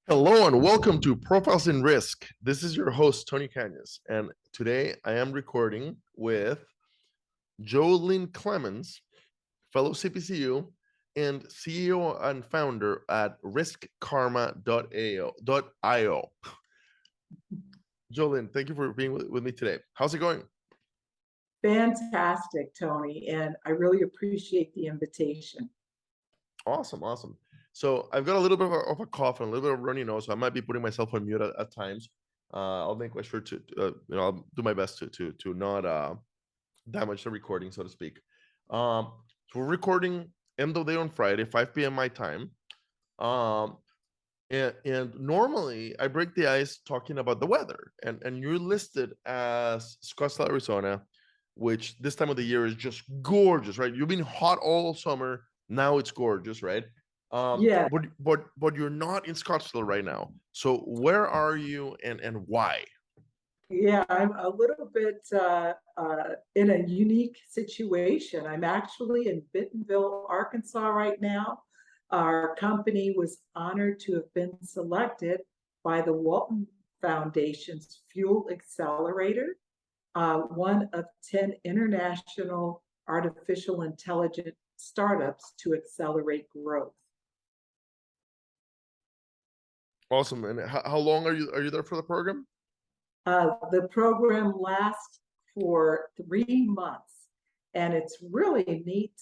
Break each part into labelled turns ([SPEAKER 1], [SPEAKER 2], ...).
[SPEAKER 1] Hello and welcome to Profiles in Risk. This is your host, Tony Cañas, and today I am recording with Jo Lynn Clemens, fellow CPCU and CEO and founder at riskkarma.io. Jo Lynn, thank you for being with me today. How's it going?
[SPEAKER 2] Fantastic, Tony, and I really appreciate the invitation.
[SPEAKER 1] Awesome. So I've got a little bit of a cough and a little bit of runny nose, so I might be putting myself on mute at times. I'll make sure to, I'll do my best to not damage the recording, so to speak. So we're recording end of day on Friday, 5 p.m. my time. And normally I break the ice talking about the weather, and you're listed as Scottsdale, Arizona, which this time of the year is just gorgeous, right? You've been hot all summer. Now it's gorgeous, right?
[SPEAKER 2] Yeah,
[SPEAKER 1] But you're not in Scottsdale right now. So where are you and why?
[SPEAKER 2] yeah, I'm a little bit in a unique situation. I'm actually in Bentonville, Arkansas right now. Our company was honored to have been selected by the Walton Foundation's Fuel Accelerator, one of 10 international artificial intelligence startups to accelerate growth.
[SPEAKER 1] Awesome. And how long are you there for the program?
[SPEAKER 2] The program lasts for 3 months, and it's really neat.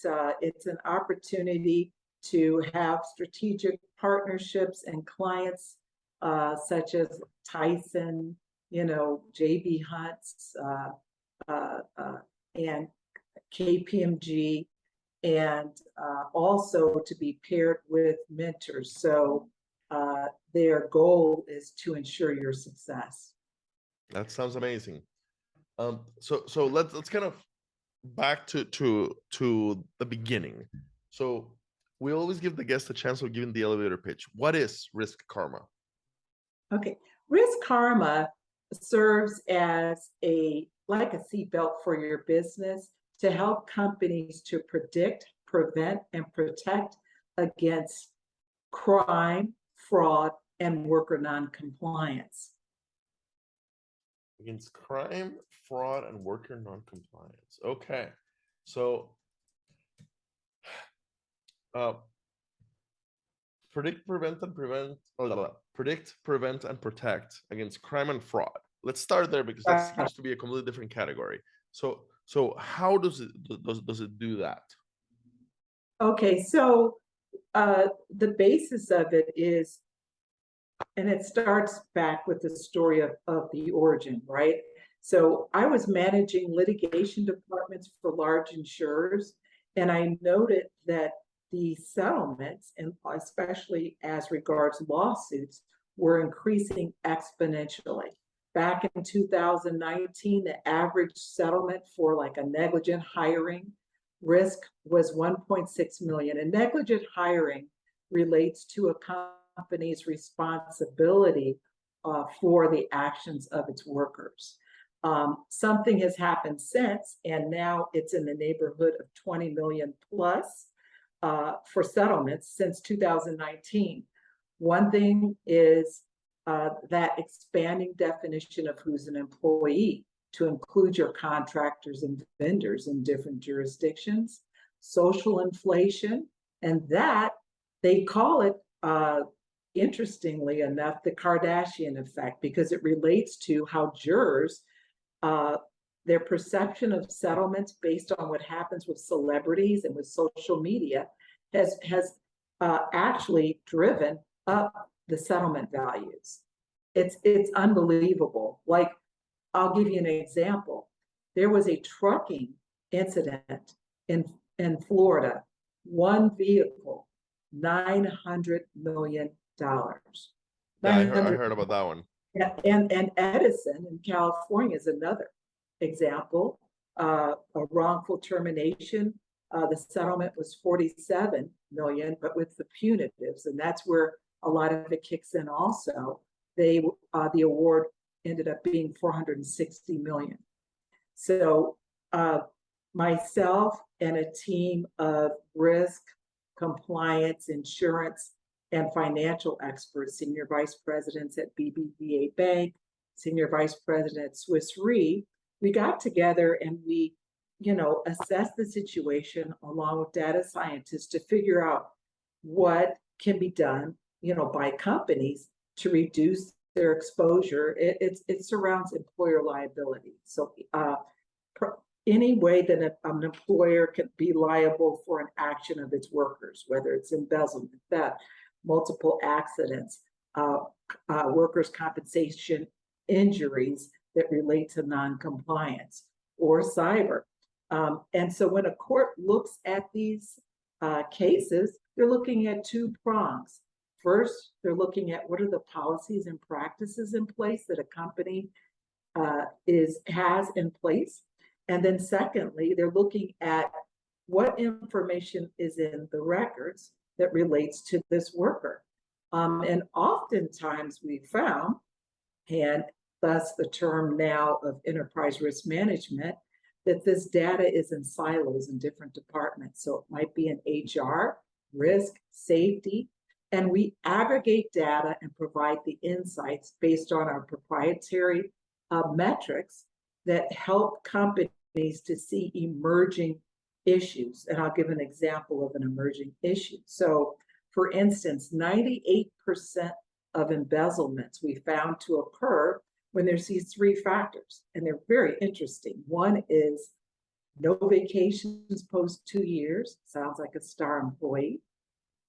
[SPEAKER 2] It's an opportunity to have strategic partnerships and clients such as Tyson, JB Hunt's, and KPMG, and also to be paired with mentors. So their goal is to ensure your success.
[SPEAKER 1] That sounds amazing. So let's kind of back to the beginning. So we always give the guest a chance of giving the elevator pitch. What is Risk Karma?
[SPEAKER 2] Okay, Risk Karma serves as like a seatbelt for your business to help companies to predict, prevent, and protect against crime, fraud, and worker non-compliance.
[SPEAKER 1] Against crime, fraud, and worker non-compliance. Okay, so predict, prevent, and protect against crime and fraud. Let's start there because that seems to be a completely different category. So how does it do that?
[SPEAKER 2] Okay, so the basis of it is, and it starts back with the story of the origin, right? So I was managing litigation departments for large insurers, and I noted that the settlements, and especially as regards lawsuits, were increasing exponentially. Back in 2019, the average settlement for like a negligent hiring risk was 1.6 million. And negligent hiring relates to a company's responsibility for the actions of its workers. Something has happened since, and now it's in the neighborhood of 20 million plus for settlements since 2019. One thing is that expanding definition of who's an employee to include your contractors and vendors in different jurisdictions, social inflation, and that they call it, interestingly enough, the Kardashian effect, because it relates to how jurors, their perception of settlements based on what happens with celebrities and with social media has actually driven up the settlement values. It's unbelievable. Like, I'll give you an example. There was a trucking incident in Florida, one vehicle, $900 million.
[SPEAKER 1] Yeah, I heard about that one.
[SPEAKER 2] And Edison in California is another example. A wrongful termination. The settlement was 47 million, but with the punitives, and that's where a lot of it kicks in. Also, the award ended up being 460 million. So myself and a team of risk, compliance, insurance and financial experts, senior vice presidents at BBVA Bank, senior vice president at Swiss Re. We got together and we, assessed the situation along with data scientists to figure out what can be done, by companies to reduce their exposure. It surrounds employer liability. So any way that an employer can be liable for an action of its workers, whether it's embezzlement, theft, multiple accidents, workers' compensation injuries that relate to non-compliance, or cyber. And so when a court looks at these cases, they're looking at two prongs. First, they're looking at what are the policies and practices in place that a company has in place. And then secondly, they're looking at what information is in the records that relates to this worker. And oftentimes we found, and thus the term now of enterprise risk management, that this data is in silos in different departments. So it might be in HR, risk, safety, and we aggregate data and provide the insights based on our proprietary metrics that help companies to see emerging issues. And I'll give an example of an emerging issue. So for instance, 98% of embezzlements we found to occur when there's these three factors, and they're very interesting. One is no vacations post 2 years, sounds like a star employee,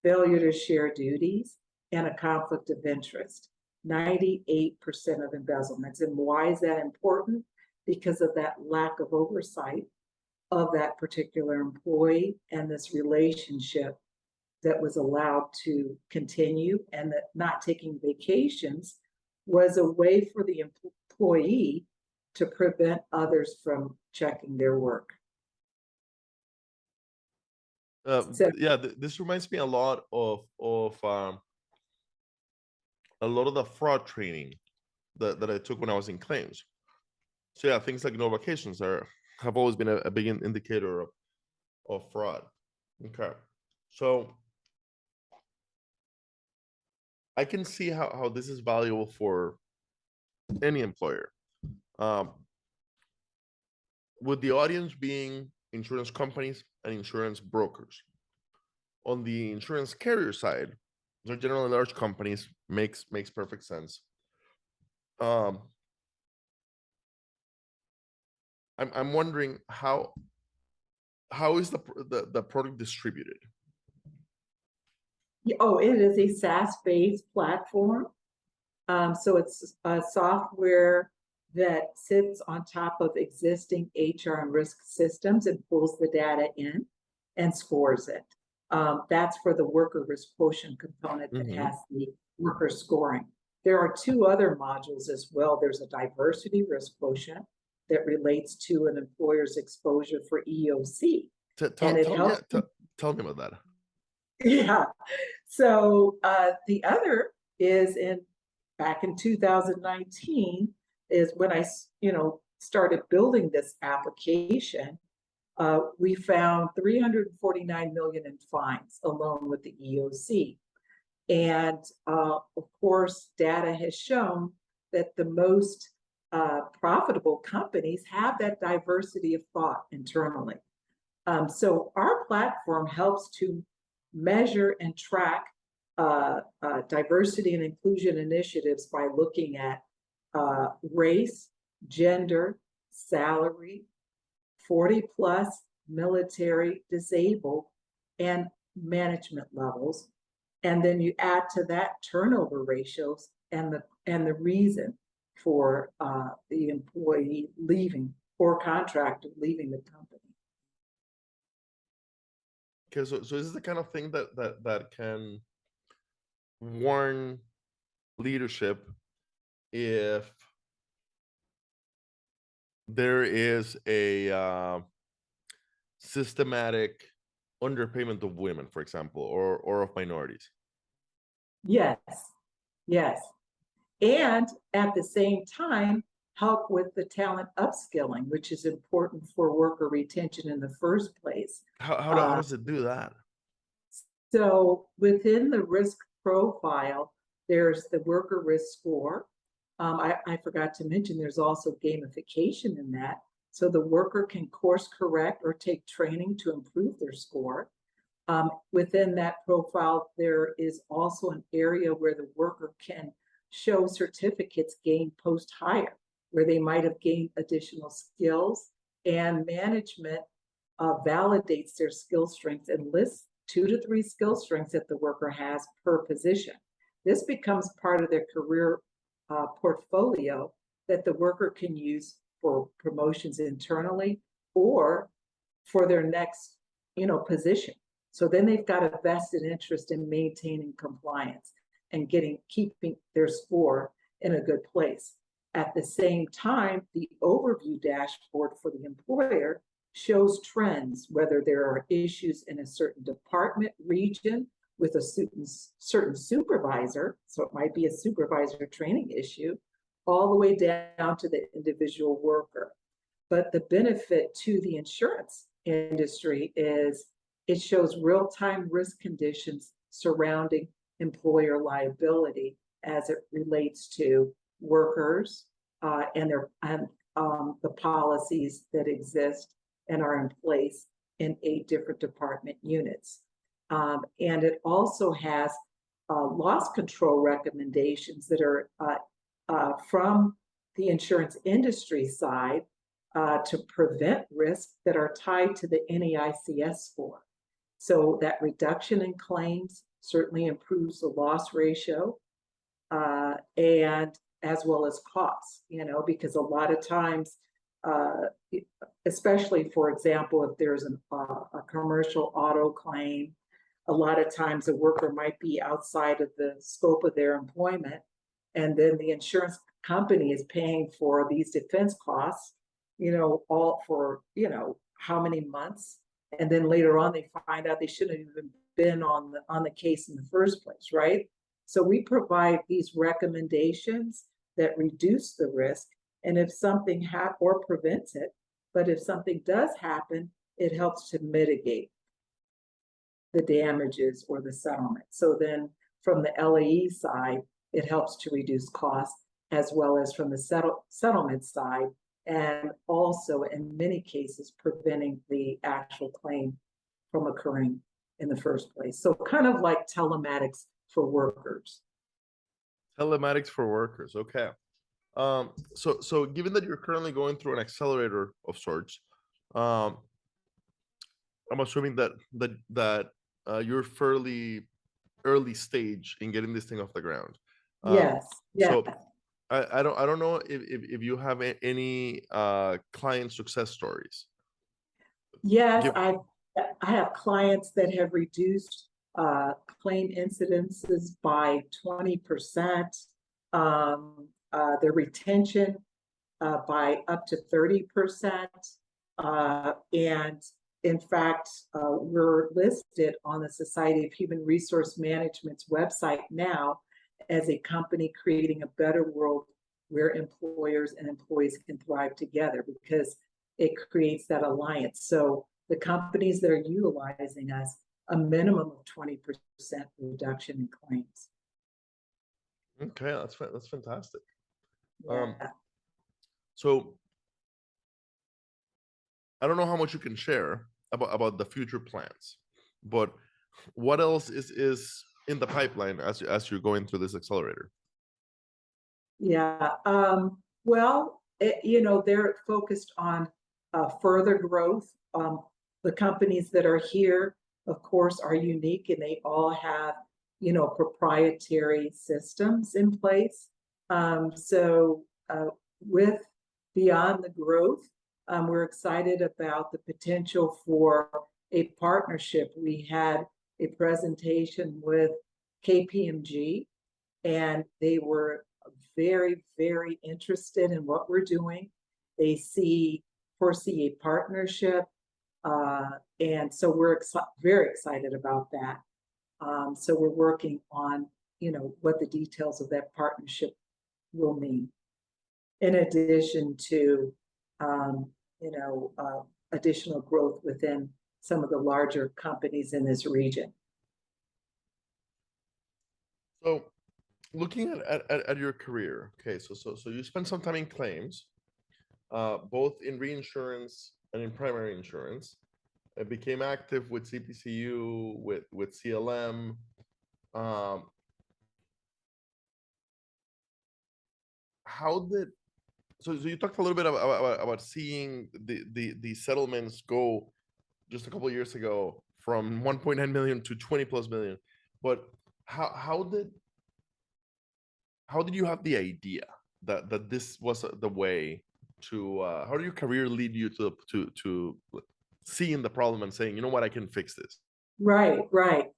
[SPEAKER 2] failure to share duties, and a conflict of interest. 98% of embezzlements. And why is that important? Because of that lack of oversight of that particular employee and this relationship that was allowed to continue, and that not taking vacations was a way for the employee to prevent others from checking their work.
[SPEAKER 1] Yeah, this reminds me a lot of a lot of the fraud training that I took when I was in claims. So yeah, things like no vacations have always been a big indicator of fraud. Okay, so I can see how this is valuable for any employer. With the audience being insurance companies and insurance brokers. On the insurance carrier side, they're generally large companies, makes perfect sense. I'm wondering how is the product distributed?
[SPEAKER 2] Oh, it is a SaaS-based platform. So it's a software that sits on top of existing HR and risk systems and pulls the data in and scores it. That's for the worker risk quotient component that has the worker scoring. There are two other modules as well. There's a diversity risk quotient that relates to an employer's exposure for EOC.
[SPEAKER 1] Tell me about that.
[SPEAKER 2] Yeah. So the other is back in 2019 is when I, started building this application. We found 349 million in fines alone with the EOC. And of course, data has shown that the most profitable companies have that diversity of thought internally. So our platform helps to measure and track diversity and inclusion initiatives by looking at race, gender, salary, 40 plus, military, disabled, and management levels. And then you add to that turnover ratios and the reason for the employee leaving or contractor leaving the company.
[SPEAKER 1] Okay, so this is the kind of thing that can warn leadership if there is a systematic underpayment of women, for example, or of minorities.
[SPEAKER 2] Yes, yes. And at the same time, help with the talent upskilling, which is important for worker retention in the first place.
[SPEAKER 1] How does it do that?
[SPEAKER 2] So within the risk profile, there's the worker risk score. I forgot to mention there's also gamification in that. So the worker can course correct or take training to improve their score. Within that profile, there is also an area where the worker can show certificates gained post-hire, where they might have gained additional skills, and management validates their skill strengths and lists 2 to 3 skill strengths that the worker has per position. This becomes part of their career portfolio that the worker can use for promotions internally or for their next, position. So then they've got a vested interest in maintaining compliance and keeping their score in a good place. At the same time, the overview dashboard for the employer shows trends, whether there are issues in a certain department, region, with a certain supervisor, so it might be a supervisor training issue, all the way down to the individual worker. But the benefit to the insurance industry is it shows real-time risk conditions surrounding employer liability as it relates to workers and the policies that exist and are in place in 8 different department units. And it also has loss control recommendations that are from the insurance industry side to prevent risks that are tied to the NAICS score. So that reduction in claims certainly improves the loss ratio and as well as costs, because a lot of times, especially, for example, if there's a commercial auto claim, a lot of times the worker might be outside of the scope of their employment, and then the insurance company is paying for these defense costs, all for, how many months. And then later on, they find out they shouldn't have even been on the case in the first place, right? So we provide these recommendations that reduce the risk, and if something or prevents it, but if something does happen, it helps to mitigate the damages or the settlement. So then from the LAE side, it helps to reduce costs, as well as from the settlement side, and also in many cases preventing the actual claim from occurring in the first place. So kind of like telematics for workers.
[SPEAKER 1] Telematics for workers. Okay. So given that you're currently going through an accelerator of sorts, I'm assuming that you're fairly early stage in getting this thing off the ground.
[SPEAKER 2] Yes.
[SPEAKER 1] So I don't know if you have any client success stories.
[SPEAKER 2] Yes, I have clients that have reduced claim incidences by 20%, their retention by up to 30%. And in fact, we're listed on the Society of Human Resource Management's website now as a company creating a better world where employers and employees can thrive together, because it creates that alliance. So the companies that are utilizing us, a minimum of 20% reduction in claims.
[SPEAKER 1] Okay, that's fantastic.
[SPEAKER 2] Yeah.
[SPEAKER 1] So I don't know how much you can share about the future plans, but what else is in the pipeline as you're going through this accelerator?
[SPEAKER 2] Yeah. Well, they're focused on further growth. The companies that are here, of course, are unique, and they all have, proprietary systems in place. So with beyond the growth, we're excited about the potential for a partnership. We had a presentation with KPMG, and they were very, very interested in what we're doing. They foresee a partnership, and so we're very excited about that. So we're working on, what the details of that partnership will mean, in addition to, additional growth within some of the larger companies in this region.
[SPEAKER 1] So looking at your career, okay, so you spent some time in claims, both in reinsurance and in primary insurance. It became active with CPCU, with CLM. Um, how did so you talked a little bit about seeing the settlements go just a couple of years ago from 1.9 million to 20 plus million, but how how did how did you have the idea that this was the way to how did your career lead you to seeing the problem and saying, you know what, I can fix this?
[SPEAKER 2] Right, right.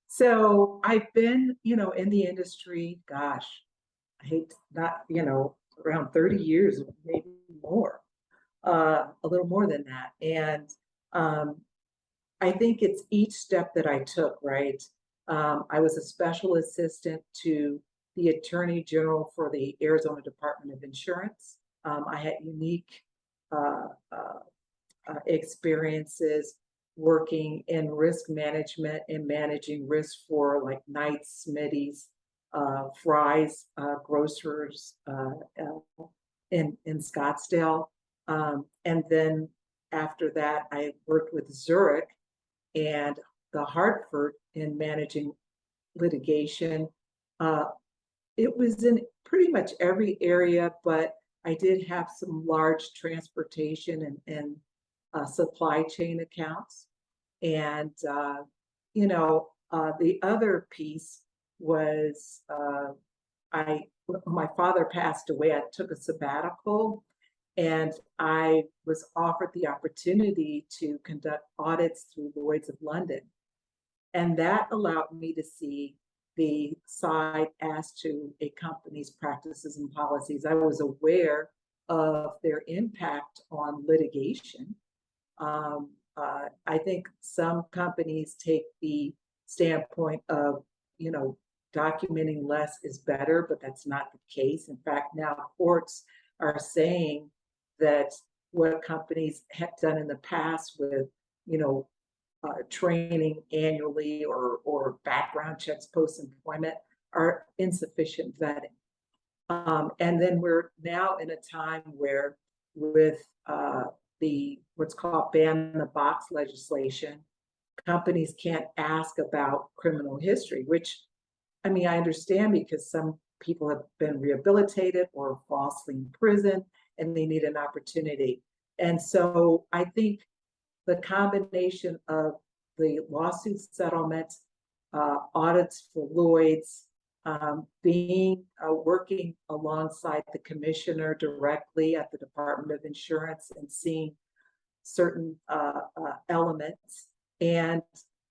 [SPEAKER 2] So I've been, in the industry, gosh, I hate not, around 30 years, maybe more, a little more than that. And um, I think it's each step that I took, right? I was a special assistant to the Attorney General for the Arizona Department of Insurance. I had unique uh, uh, experiences working in risk management and managing risk for like Knight's, Smitty's, Fry's, grocers in Scottsdale. And then after that, I worked with Zurich and the Hartford in managing litigation. Uh, it was in pretty much every area, but I did have some large transportation and supply chain accounts. And, the other piece was when my father passed away, I took a sabbatical and I was offered the opportunity to conduct audits through Lloyd's of London. And that allowed me to see the side as to a company's practices and policies. I was aware of their impact on litigation. I think some companies take the standpoint of, you know, documenting less is better, but that's not the case. In fact, now courts are saying that what companies have done in the past with, you know, training annually or background checks post-employment are insufficient vetting. And then we're now in a time where with the what's called ban the box legislation, companies can't ask about criminal history, which I mean, I understand because some people have been rehabilitated or falsely imprisoned and they need an opportunity. And so I think the combination of the lawsuit settlements, audits for Lloyd's, being working alongside the commissioner directly at the Department of Insurance and seeing certain elements, and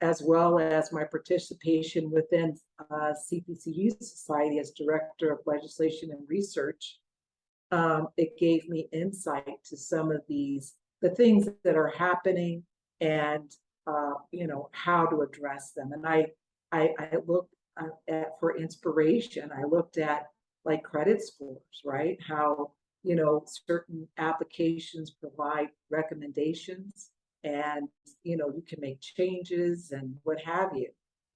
[SPEAKER 2] as well as my participation within CPCU Society as Director of Legislation and Research, it gave me insight to some of the things that are happening and how to address them. And I looked at for inspiration. I looked at like credit scores, right? How certain applications provide recommendations, and you can make changes and what have you.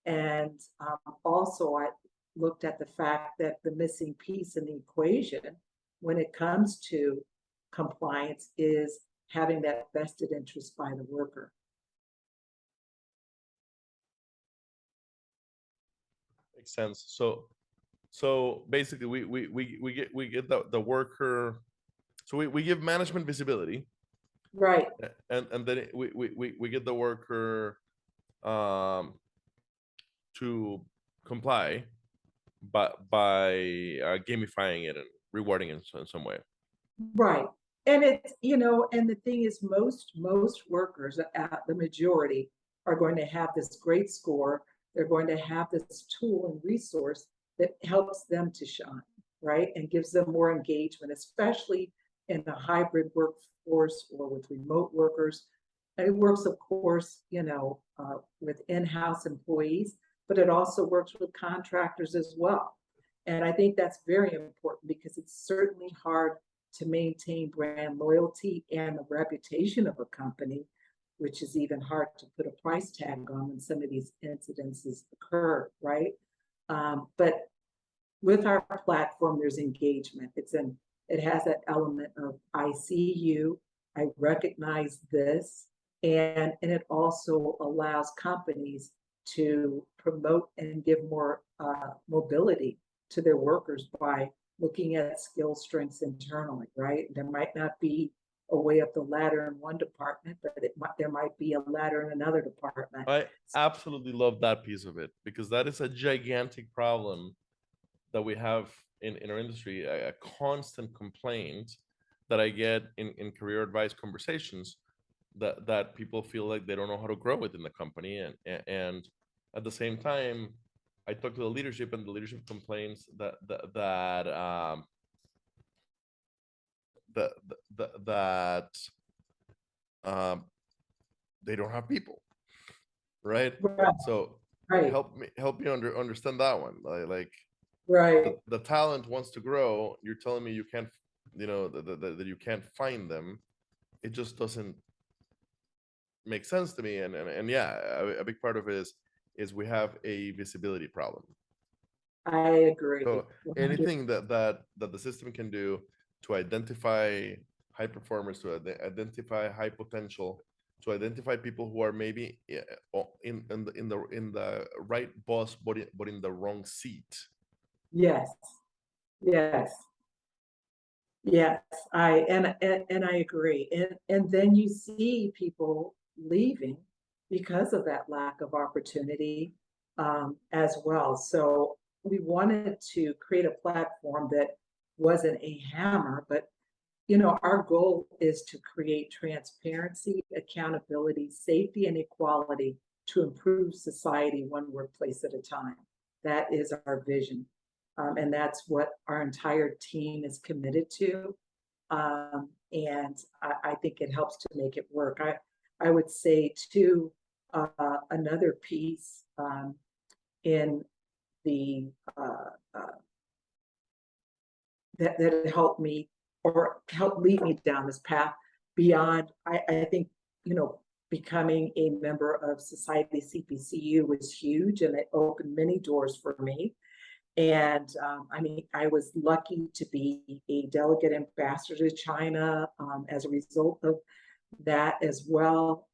[SPEAKER 2] And also, I looked at the fact that the missing piece in the equation when it comes to compliance is having that vested interest by the worker.
[SPEAKER 1] Makes sense. So basically we get the worker, so we give management visibility,
[SPEAKER 2] Right,
[SPEAKER 1] and then we get the worker um to comply, but by gamifying it and rewarding it in some way.
[SPEAKER 2] right. And it's, and the thing is, most workers, the majority, are going to have this great score. They're going to have this tool and resource that helps them to shine, right? And gives them more engagement, especially in a hybrid workforce or with remote workers. And it works, of course, with in-house employees, but it also works with contractors as well. And I think that's very important because it's certainly hard to maintain brand loyalty and the reputation of a company, which is even hard to put a price tag on when some of these incidences occur, right? But with our platform, there's engagement. It has that element of I see you, I recognize this, and it also allows companies to promote and give more mobility to their workers by looking at skill strengths internally, right? There might not be a way up the ladder in one department, but there might be a ladder in another department.
[SPEAKER 1] I absolutely love that piece of it, because that is a gigantic problem that we have in our industry, a constant complaint that I get in career advice conversations, that people feel like they don't know how to grow within the company. And at the same time, I talk to the leadership, and the leadership complains that um, they don't have people, right?
[SPEAKER 2] Right,
[SPEAKER 1] So
[SPEAKER 2] right,
[SPEAKER 1] help me understand that one. Like
[SPEAKER 2] right.
[SPEAKER 1] the talent wants to grow. You're telling me you can't, that you can't find them. It just doesn't make sense to me. And yeah, a big part of it is we have a visibility problem.
[SPEAKER 2] I agree.
[SPEAKER 1] So
[SPEAKER 2] 100.
[SPEAKER 1] anything that the system can do to identify high performers, to identify high potential, to identify people who are maybe in the right boss, but in the wrong seat.
[SPEAKER 2] Yes, yes, yes. And I agree. And then you see people leaving because of that lack of opportunity as well. So we wanted to create a platform that wasn't a hammer, but our goal is to create transparency, accountability, safety, and equality to improve society one workplace at a time. That is our vision. And that's what our entire team is committed to. And I think it helps to make it work. I would say, too, another piece in the that helped me or helped lead me down this path beyond. I think, becoming a member of Society CPCU was huge, and it opened many doors for me. And I mean, I was lucky to be a delegate ambassador to China as a result of that as well,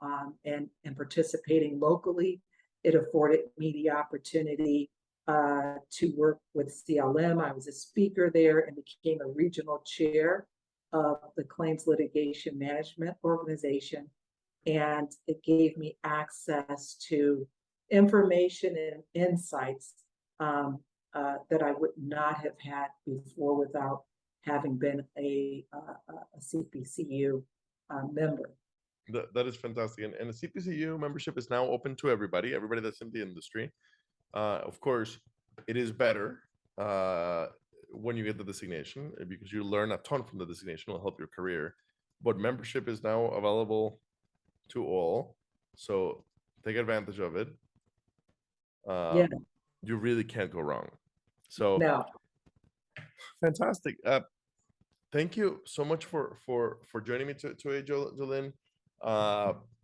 [SPEAKER 2] and participating locally. It afforded me the opportunity to work with CLM. I was a speaker there and became a regional chair of the Claims Litigation Management Organization. And it gave me access to information and insights that I would not have had before without having been a CPCU member.
[SPEAKER 1] That is fantastic. And the CPCU membership is now open to everybody that's in the industry. Of course, it is better when you get the designation, because you learn a ton from the designation. Will help your career. But membership is now available to all, so take advantage of it.
[SPEAKER 2] Yeah,
[SPEAKER 1] You really can't go wrong. So
[SPEAKER 2] no,
[SPEAKER 1] fantastic. Thank you so much for joining me today, Jo Lynn.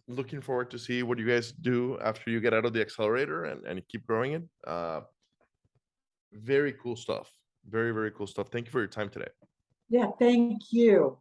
[SPEAKER 1] Looking forward to see what you guys do after you get out of the accelerator and keep growing it. Very cool stuff. Very, very cool stuff. Thank you for your time today.
[SPEAKER 2] yeah, thank you.